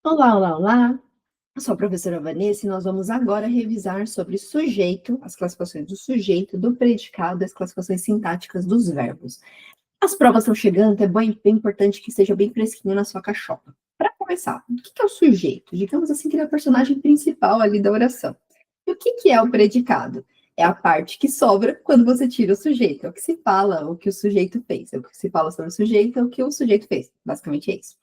Olá, olá, olá! Eu sou a professora Vanessa e nós vamos agora revisar sobre sujeito, as classificações do sujeito, do predicado e as classificações sintáticas dos verbos. As provas estão chegando, então é bem importante que esteja bem fresquinho na sua cachola. Para começar, o que é o sujeito? Digamos assim que ele é o personagem principal ali da oração. E o que é o predicado? É a parte que sobra quando você tira o sujeito. É o que se fala, o que o sujeito fez. É o que se fala sobre o sujeito, é o que o sujeito fez. Basicamente é isso.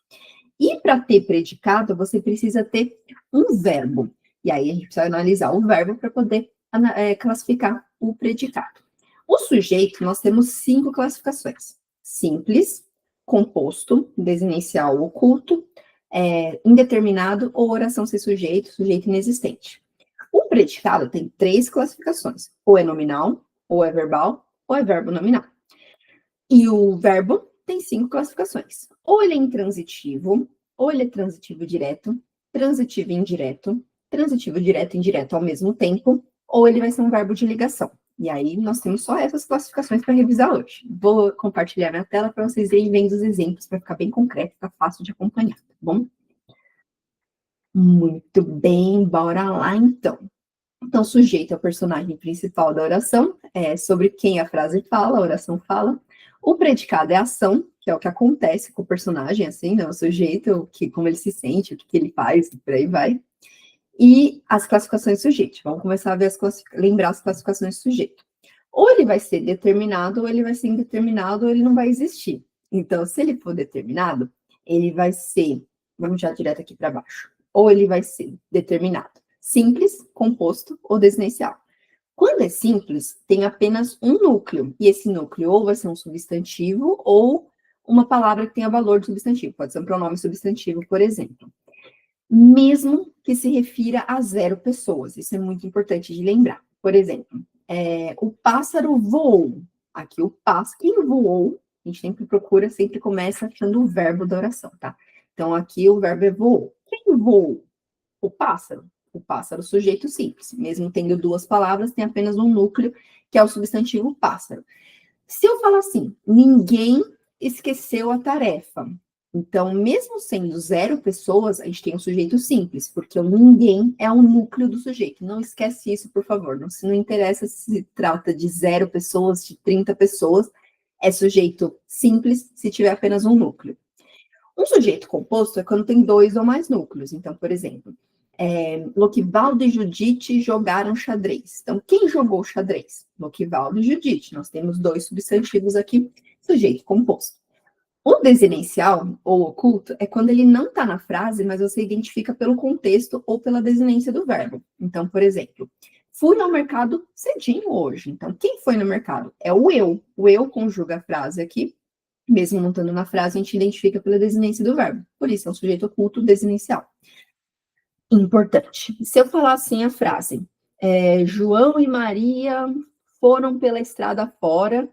E para ter predicado, você precisa ter um verbo. E aí a gente precisa analisar o verbo para poder classificar o predicado. O sujeito, nós temos 5 classificações: simples, composto, desinicial oculto, indeterminado ou oração sem sujeito, sujeito inexistente. O predicado tem 3 classificações: ou é nominal, ou é verbal, ou é verbo nominal. E o verbo tem 5 classificações: ou ele é intransitivo, ou ele é transitivo direto, transitivo indireto, transitivo direto e indireto ao mesmo tempo, ou ele vai ser um verbo de ligação. E aí nós temos só essas classificações para revisar hoje. Vou compartilhar minha tela para vocês irem vendo os exemplos, para ficar bem concreto, ficar fácil de acompanhar, tá bom? Muito bem, bora lá então. Então, sujeito é o personagem principal da oração, é sobre quem a frase fala, a oração fala. O predicado é a ação, que é o que acontece com o personagem, assim, né? O sujeito, como ele se sente, o que ele faz, por aí vai. E as classificações de sujeito. Vamos começar a ver lembrar as classificações de sujeito. Ou ele vai ser determinado, ou ele vai ser indeterminado, ou ele não vai existir. Então, se ele for determinado, ele vai ser, vamos já direto aqui para baixo, ou ele vai ser determinado simples, composto ou desinicial. Quando é simples, tem apenas um núcleo, e esse núcleo ou vai ser um substantivo ou uma palavra que tenha valor de substantivo, pode ser um pronome substantivo, por exemplo. Mesmo que se refira a 0 pessoas, isso é muito importante de lembrar. Por exemplo, o pássaro voou. Aqui o pássaro, quem voou, a gente sempre procura, sempre começa achando o verbo da oração, tá? Então aqui o verbo é voou. Quem voou? O pássaro. O pássaro, sujeito simples. Mesmo tendo 2 palavras, tem apenas um núcleo, que é o substantivo pássaro. Se eu falar assim, ninguém esqueceu a tarefa. Então, mesmo sendo 0 pessoas, a gente tem um sujeito simples, porque o ninguém é o núcleo do sujeito. Não esquece isso, por favor. Não interessa se se trata de 0 pessoas, de 30 pessoas, é sujeito simples se tiver apenas um núcleo. Um sujeito composto é quando tem 2 ou mais núcleos. Então, por exemplo, Loquivaldo e Judite jogaram xadrez. Então, quem jogou xadrez? Loquivaldo e Judite. Nós temos 2 substantivos aqui, sujeito composto. O desinicial, ou oculto, é quando ele não está na frase, mas você identifica pelo contexto ou pela desinência do verbo. Então, por exemplo, fui ao mercado cedinho hoje. Então, quem foi no mercado? É o eu. O eu conjuga a frase aqui, mesmo não estando na frase, a gente identifica pela desinência do verbo. Por isso, é um sujeito oculto desinicial. Importante. Se eu falar assim a frase, João e Maria foram pela estrada fora,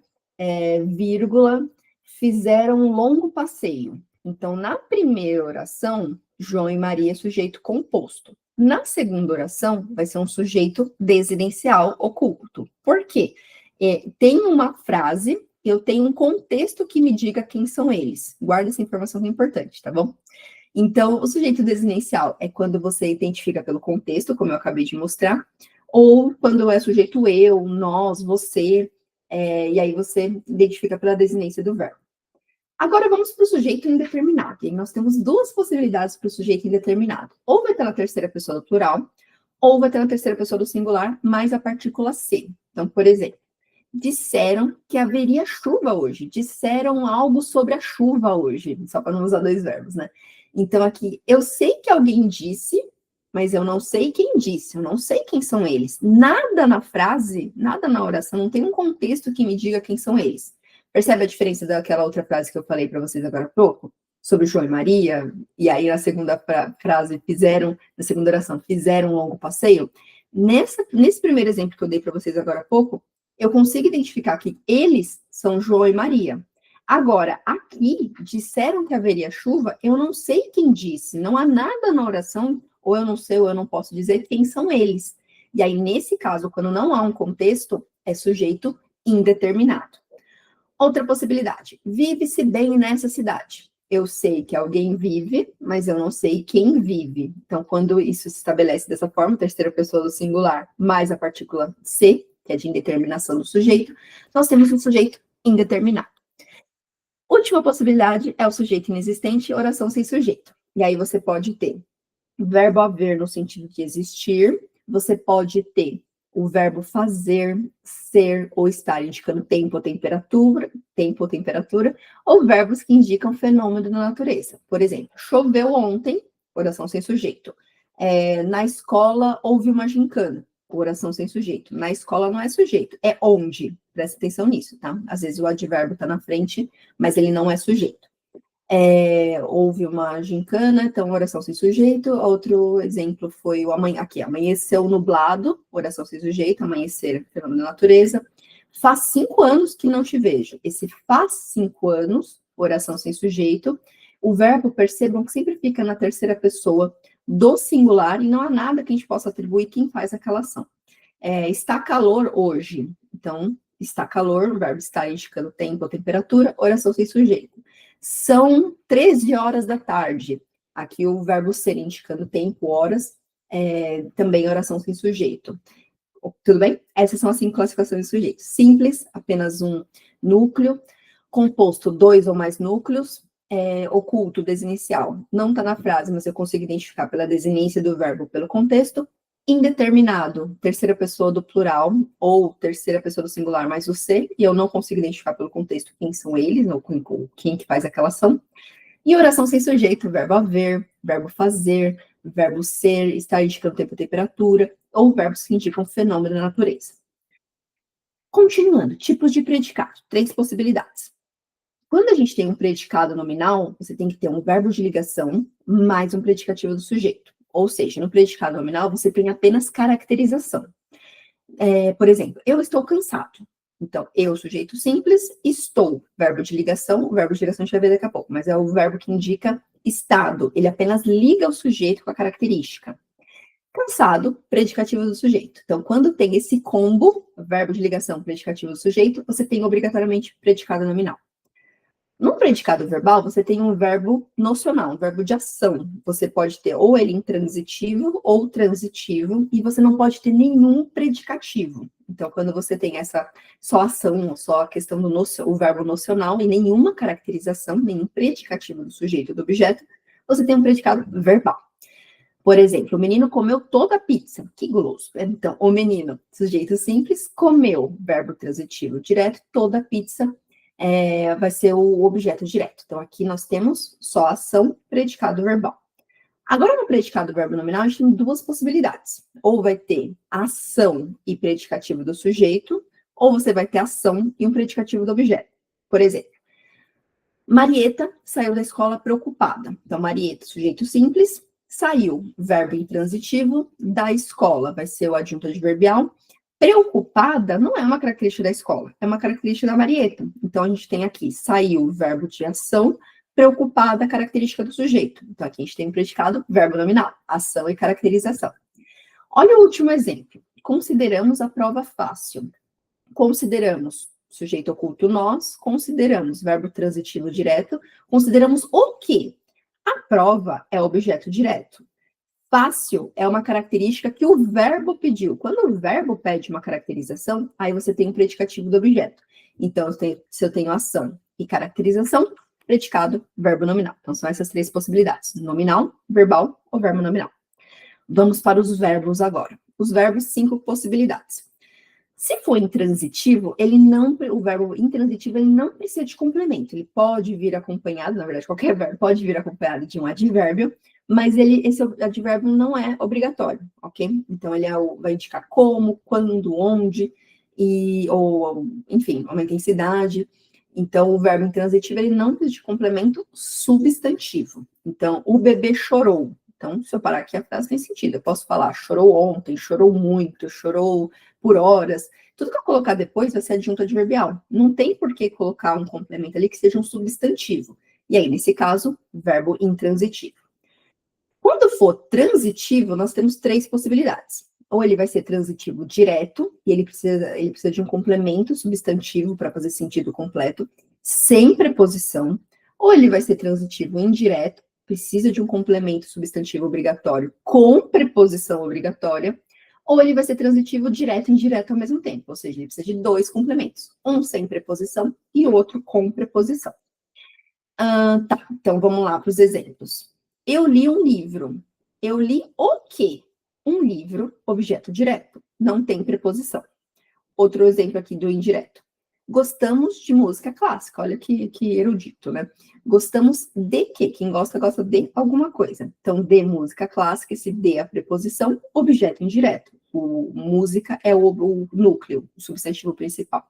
vírgula, fizeram um longo passeio. Então, na primeira oração, João e Maria é sujeito composto. Na segunda oração, vai ser um sujeito desinicial oculto. Por quê? Tem uma frase, eu tenho um contexto que me diga quem são eles. Guarda essa informação que é importante, tá bom? Então, o sujeito desinicial é quando você identifica pelo contexto, como eu acabei de mostrar, ou quando é sujeito eu, nós, você, e aí você identifica pela desinência do verbo. Agora vamos para o sujeito indeterminado. E aí nós temos 2 possibilidades para o sujeito indeterminado. Ou vai ter na terceira pessoa do plural, ou vai ter na terceira pessoa do singular, mais a partícula C. Então, por exemplo, disseram que haveria chuva hoje. Disseram algo sobre a chuva hoje. Só para não usar 2 verbos, né? Então, aqui, eu sei que alguém disse, mas eu não sei quem disse, eu não sei quem são eles. Nada na frase, nada na oração, não tem um contexto que me diga quem são eles. Percebe a diferença daquela outra frase que eu falei para vocês agora há pouco? Sobre João e Maria, e aí na segunda frase na segunda oração, fizeram um longo passeio. Nesse primeiro exemplo que eu dei para vocês agora há pouco, eu consigo identificar que eles são João e Maria. Agora, aqui, disseram que haveria chuva, eu não sei quem disse, não há nada na oração, ou eu não sei, ou eu não posso dizer quem são eles. E aí, nesse caso, quando não há um contexto, é sujeito indeterminado. Outra possibilidade, vive-se bem nessa cidade. eu sei que alguém vive, mas eu não sei quem vive. Então, quando isso se estabelece dessa forma, terceira pessoa do singular, mais a partícula se, que é de indeterminação do sujeito, nós temos um sujeito indeterminado. Última possibilidade é o sujeito inexistente, oração sem sujeito. E aí você pode ter o verbo haver no sentido de existir, você pode ter o verbo fazer, ser ou estar, indicando tempo ou temperatura, ou verbos que indicam fenômeno da natureza. Por exemplo, choveu ontem, oração sem sujeito. Na escola houve uma gincana, oração sem sujeito. Na escola não é sujeito, é onde. Presta atenção nisso, tá? Às vezes o advérbio está na frente, mas ele não é sujeito. Houve uma gincana, então oração sem sujeito. Outro exemplo foi o amanheceu nublado, oração sem sujeito, amanhecer, fenômeno da natureza. Faz 5 anos que não te vejo. Esse faz 5 anos, oração sem sujeito. O verbo, percebam que sempre fica na terceira pessoa do singular e não há nada que a gente possa atribuir quem faz aquela ação. Está calor hoje. Então, está calor, o verbo está indicando tempo ou temperatura, oração sem sujeito. São 13 horas da tarde. Aqui o verbo ser indicando tempo, horas, também oração sem sujeito. Tudo bem? Essas são as 5 classificações de sujeitos. Simples, apenas um núcleo. Composto, 2 ou mais núcleos. Oculto, desinicial. Não está na frase, mas eu consigo identificar pela desinência do verbo, pelo contexto. Indeterminado, terceira pessoa do plural, ou terceira pessoa do singular mais o ser, e eu não consigo identificar pelo contexto quem são eles, ou quem que faz aquela ação. E oração sem sujeito, verbo haver, verbo fazer, verbo ser, estar indicando tempo e temperatura, ou verbos que indicam fenômeno da natureza. Continuando, tipos de predicado, 3 possibilidades. Quando a gente tem um predicado nominal, você tem que ter um verbo de ligação mais um predicativo do sujeito. Ou seja, no predicado nominal, você tem apenas caracterização. Por exemplo, eu estou cansado. Então, eu, sujeito simples, estou, verbo de ligação. O verbo de ligação a gente vai ver daqui a pouco, mas é o verbo que indica estado. Ele apenas liga o sujeito com a característica. Cansado, predicativo do sujeito. Então, quando tem esse combo, verbo de ligação, predicativo do sujeito, você tem obrigatoriamente predicado nominal. No predicado verbal, você tem um verbo nocional, um verbo de ação. Você pode ter ou ele intransitivo ou transitivo, e você não pode ter nenhum predicativo. Então, quando você tem essa só ação, só a questão do o verbo nocional e nenhuma caracterização, nenhum predicativo do sujeito ou do objeto, você tem um predicado verbal. Por exemplo, o menino comeu toda a pizza. Que guloso. Então, o menino, sujeito simples, comeu, verbo transitivo direto, toda a pizza. Vai ser o objeto direto. Então, aqui nós temos só ação, predicado verbal. Agora, no predicado verbo nominal, a gente tem 2 possibilidades. Ou vai ter ação e predicativo do sujeito, ou você vai ter ação e um predicativo do objeto. Por exemplo, Marieta saiu da escola preocupada. Então, Marieta, sujeito simples, saiu, verbo intransitivo, da escola, vai ser o adjunto adverbial. Preocupada não é uma característica da escola, é uma característica da Marieta. Então, a gente tem aqui, saiu, verbo de ação, preocupada, característica do sujeito. Então, aqui a gente tem um predicado, verbo nominal, ação e caracterização. Olha o último exemplo. Consideramos a prova fácil. Consideramos, sujeito oculto nós, consideramos, verbo transitivo direto, consideramos o quê? A prova é objeto direto. Fácil é uma característica que o verbo pediu. Quando o verbo pede uma caracterização, aí você tem um predicativo do objeto. Então, se eu tenho ação e caracterização, predicado, verbo nominal. Então, são essas 3 possibilidades: nominal, verbal ou verbo nominal. Vamos para os verbos agora. Os verbos, 5 possibilidades. Se for intransitivo, o verbo intransitivo ele não precisa de complemento. Ele pode vir acompanhado, na verdade, qualquer verbo pode vir acompanhado de um advérbio, mas esse advérbio não é obrigatório, ok? Então, ele vai indicar como, quando, onde, ou, enfim, uma intensidade. Então, o verbo intransitivo, ele não precisa de complemento substantivo. Então, o bebê chorou. Então, se eu parar aqui, a frase tem sentido. Eu posso falar, chorou ontem, chorou muito, chorou por horas. Tudo que eu colocar depois vai ser adjunto adverbial. Não tem por que colocar um complemento ali que seja um substantivo. E aí, nesse caso, verbo intransitivo. Quando for transitivo, nós temos 3 possibilidades. Ou ele vai ser transitivo direto, e ele precisa de um complemento substantivo para fazer sentido completo, sem preposição. Ou ele vai ser transitivo indireto, precisa de um complemento substantivo obrigatório com preposição obrigatória, ou ele vai ser transitivo direto e indireto ao mesmo tempo, ou seja, ele precisa de dois complementos, um sem preposição e o outro com preposição. Tá, então vamos lá para os exemplos. Eu li um livro. Eu li o quê? Um livro, objeto direto, não tem preposição. Outro exemplo aqui do indireto. Gostamos de música clássica, olha que erudito, né? Gostamos de quê? Quem gosta, gosta de alguma coisa. Então, de música clássica, esse de é a preposição, objeto indireto. O música é o núcleo, o substantivo principal.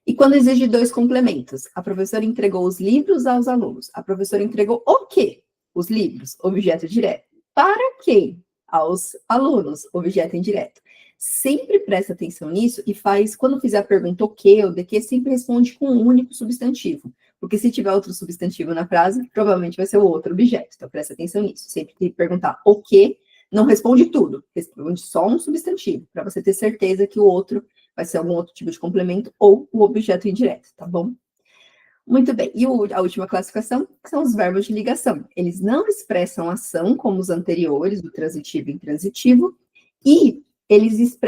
E quando exige dois complementos, a professora entregou os livros aos alunos. A professora entregou o quê? Os livros, objeto direto. Para quem? Aos alunos, objeto indireto. Sempre presta atenção nisso e faz, quando fizer a pergunta o quê ou de quê, sempre responde com um único substantivo. Porque se tiver outro substantivo na frase, provavelmente vai ser o outro objeto. Então presta atenção nisso. Sempre que perguntar o quê, não responde tudo, responde só um substantivo, para você ter certeza que o outro vai ser algum outro tipo de complemento ou o objeto indireto, tá bom? Muito bem. E a última classificação são os verbos de ligação. Eles não expressam ação como os anteriores, o transitivo e intransitivo, e eles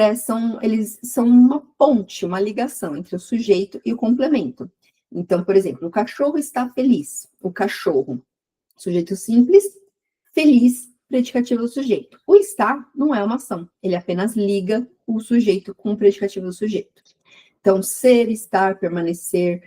são uma ponte, uma ligação entre o sujeito e o complemento. Então, por exemplo, o cachorro está feliz. O cachorro, sujeito simples, feliz, predicativo do sujeito. O estar não é uma ação, ele apenas liga o sujeito com o predicativo do sujeito. Então, ser, estar, permanecer,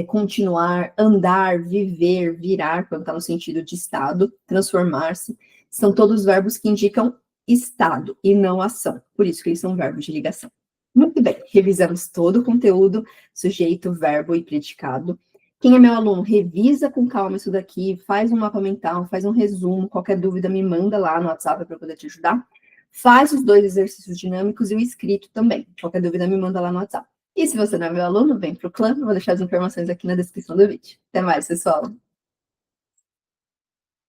continuar, andar, viver, virar, quando está no sentido de estado, transformar-se, são todos verbos que indicam estado e não ação. Por isso que eles são verbos de ligação. Muito bem, revisamos todo o conteúdo, sujeito, verbo e predicado. Quem é meu aluno, revisa com calma isso daqui, faz um mapa mental, faz um resumo, qualquer dúvida me manda lá no WhatsApp para poder te ajudar. Faz os dois exercícios dinâmicos e o escrito também. Qualquer dúvida me manda lá no WhatsApp. E se você não é meu aluno, vem para o clã, eu vou deixar as informações aqui na descrição do vídeo. Até mais, pessoal!